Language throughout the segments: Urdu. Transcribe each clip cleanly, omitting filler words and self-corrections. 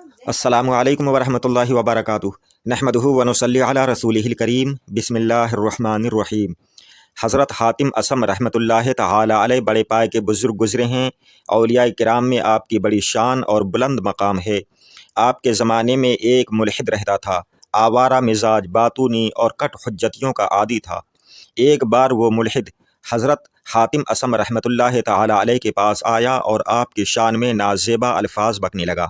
السلام علیکم ورحمۃ اللہ وبرکاتہ۔ نحمدہ ونصلی علی رسولہ الکریم۔ بسم اللہ الرحمن الرحیم۔ حضرت حاتم اصم رحمۃ اللہ تعالی علیہ بڑے پائے کے بزرگ گزرے ہیں۔ اولیاء کرام میں آپ کی بڑی شان اور بلند مقام ہے۔ آپ کے زمانے میں ایک ملحد رہتا تھا، آوارہ مزاج، باتونی اور کٹ حجتیوں کا عادی تھا۔ ایک بار وہ ملحد حضرت حاتم اصم رحمۃ اللہ تعالی علیہ کے پاس آیا اور آپ کی شان میں نازیبا الفاظ بکنے لگا۔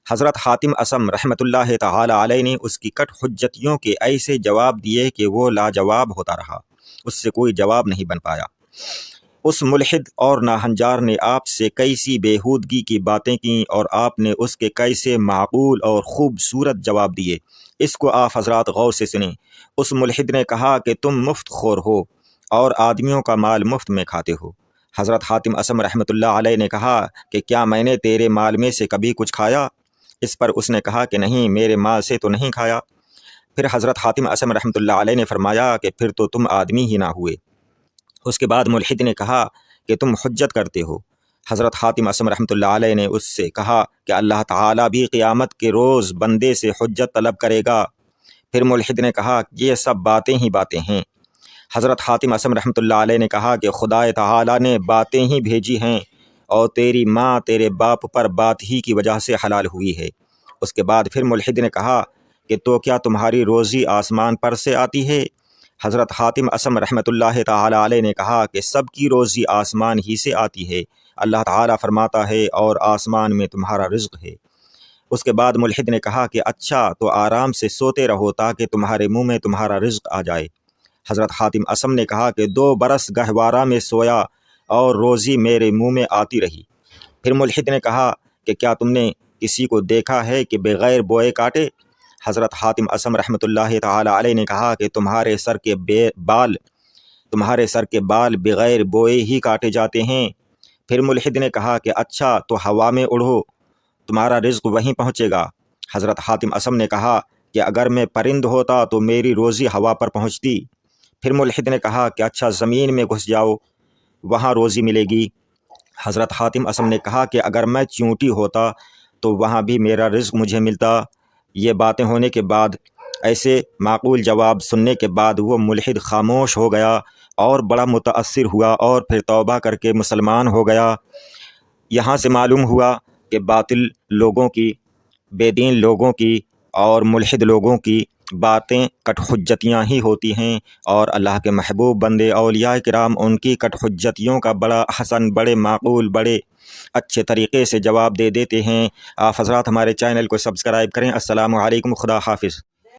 حضرت حاتم اصم رحمۃ اللہ تعالی علیہ نے اس کی کٹ حجتیوں کے ایسے جواب دیے کہ وہ لاجواب ہوتا رہا، اس سے کوئی جواب نہیں بن پایا۔ اس ملحد اور ناہنجار نے آپ سے کیسی بےہودگی کی باتیں کیں اور آپ نے اس کے کیسے معقول اور خوبصورت جواب دیے، اس کو آپ حضرات غور سے سنیں۔ اس ملحد نے کہا کہ تم مفت خور ہو اور آدمیوں کا مال مفت میں کھاتے ہو۔ حضرت حاتم اصم رحمۃ اللہ علیہ نے کہا کہ کیا میں نے تیرے مال میں سے کبھی کچھ کھایا؟ اس پر اس نے کہا کہ نہیں، میرے مال سے تو نہیں کھایا۔ پھر حضرت حاتم اصم رحمۃ اللہ علیہ نے فرمایا کہ پھر تو تم آدمی ہی نہ ہوئے۔ اس کے بعد ملحد نے کہا کہ تم حجت کرتے ہو۔ حضرت حاتم اصم رحمۃ اللہ علیہ نے اس سے کہا کہ اللہ تعالیٰ بھی قیامت کے روز بندے سے حجت طلب کرے گا۔ پھر ملحد نے کہا کہ یہ سب باتیں ہی باتیں ہیں۔ حضرت حاتم اصم رحمۃ اللہ علیہ نے کہا کہ خدا تعالیٰ نے باتیں ہی بھیجی ہیں اور تیری ماں تیرے باپ پر بات ہی کی وجہ سے حلال ہوئی ہے۔ اس کے بعد پھر ملحد نے کہا کہ تو کیا تمہاری روزی آسمان پر سے آتی ہے؟ حضرت حاتم اصم رحمۃ اللہ تعالی علیہ نے کہا کہ سب کی روزی آسمان ہی سے آتی ہے۔ اللہ تعالیٰ فرماتا ہے اور آسمان میں تمہارا رزق ہے۔ اس کے بعد ملحد نے کہا کہ اچھا تو آرام سے سوتے رہو تاکہ تمہارے منہ میں تمہارا رزق آ جائے۔ حضرت حاتم اصم نے کہا کہ 2 برس گہوارہ میں سویا اور روزی میرے منہ میں آتی رہی۔ پھر ملحد نے کہا کہ کیا تم نے کسی کو دیکھا ہے کہ بغیر بوئے کاٹے؟ حضرت حاتم اصم رحمۃ اللہ تعالی علیہ نے کہا کہ تمہارے سر کے بال بغیر بوئے ہی کاٹے جاتے ہیں۔ پھر ملحد نے کہا کہ اچھا تو ہوا میں اڑو، تمہارا رزق وہیں پہنچے گا۔ حضرت حاتم اصم نے کہا کہ اگر میں پرند ہوتا تو میری روزی ہوا پر پہنچتی۔ پھر ملحد نے کہا کہ اچھا زمین میں گھس جاؤ، وہاں روزی ملے گی۔ حضرت حاتم اصم نے کہا کہ اگر میں چیونٹی ہوتا تو وہاں بھی میرا رزق مجھے ملتا۔ یہ باتیں ہونے کے بعد، ایسے معقول جواب سننے کے بعد وہ ملحد خاموش ہو گیا اور بڑا متاثر ہوا اور پھر توبہ کر کے مسلمان ہو گیا۔ یہاں سے معلوم ہوا کہ باطل لوگوں کی، بے دین لوگوں کی اور ملحد لوگوں کی باتیں کٹ حجتیاں ہی ہوتی ہیں، اور اللہ کے محبوب بندے اولیاء کرام ان کی کٹ حجتیوں کا بڑا حسن، بڑے معقول، بڑے اچھے طریقے سے جواب دے دیتے ہیں۔ آپ حضرات ہمارے چینل کو سبسکرائب کریں۔ السلام علیکم، خدا حافظ۔